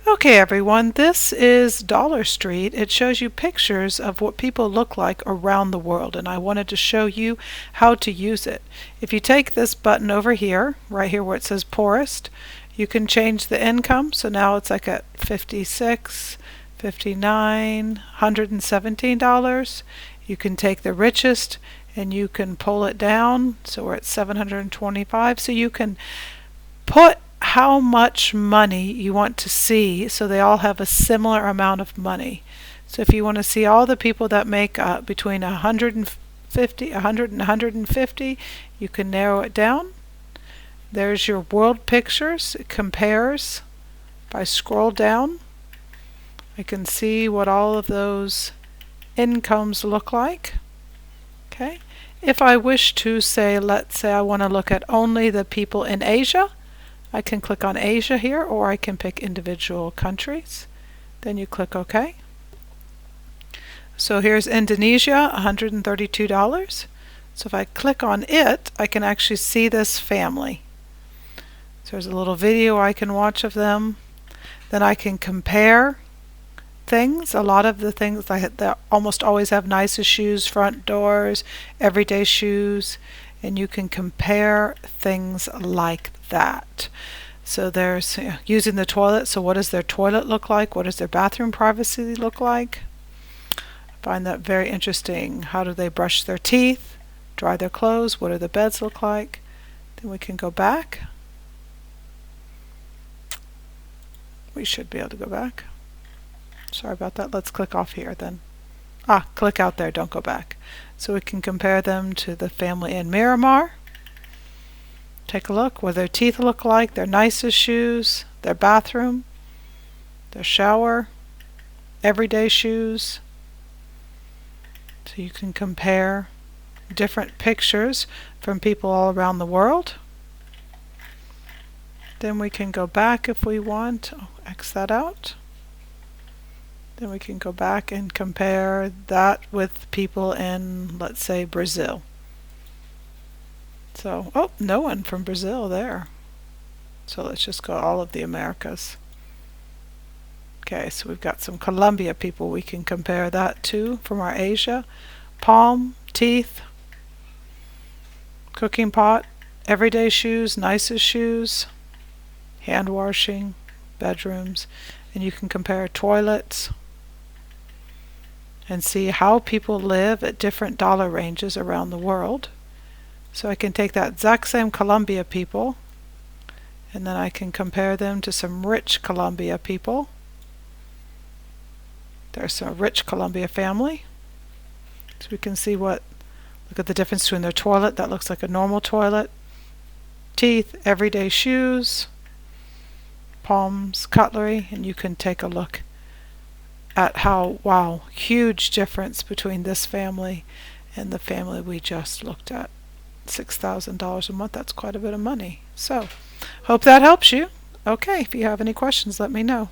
Okay, everyone, this is Dollar Street. It shows you pictures of what people look like around the world, and I wanted to show you how to use it. If you take this button over here, right here where it says poorest, you can change the income. So now it's like at 56, 59, $117. You can take the richest and you can pull it down. So we're at 725. So you can put how much money you want to see so they all have a similar amount of money. So if you want to see all the people that make between 150, 100 and 150, you can narrow it down. There's your world pictures. It compares. If I scroll down, I can see what all of those incomes look like. Okay. If I wish to say, let's say I want to look at only the people in Asia, I can click on Asia here, or I can pick individual countries. Then you click OK. So here's Indonesia, $132. So if I click on it, I can actually see this family. So there's a little video I can watch of them. Then I can compare things. A lot of the things that almost always have nicest shoes, front doors, everyday shoes, and you can compare things like that. So there's using the toilet. So what does their toilet look like? What does their bathroom privacy look like? I find that very interesting. How do they brush their teeth, dry their clothes? What do the beds look like? Then we can go back. We should be able to go back. Sorry about that. Let's click off here then. Click out there, don't go back. So we can compare them to the family in Miramar. Take a look what their teeth look like, their nicest shoes, their bathroom, their shower, everyday shoes. So you can compare different pictures from people all around the world. Then we can go back if we want. X that out. Then we can go back and compare that with people in, let's say, Brazil. So, no one from Brazil there. So let's just go all of the Americas. Okay, so we've got some Colombia people we can compare that to from our Asia. Palm, teeth, cooking pot, everyday shoes, nicest shoes, hand washing, bedrooms, and you can compare toilets and see how people live at different dollar ranges around the world. So I can take that exact same Colombia people and then I can compare them to some rich Colombia people. There's a rich Colombia family. So we can see look at the difference between their toilet. That looks like a normal toilet. Teeth, everyday shoes, palms, cutlery, and you can take a look at how, huge difference between this family and the family we just looked at. $6,000 a month, that's quite a bit of money. So, hope that helps you. Okay, if you have any questions, let me know.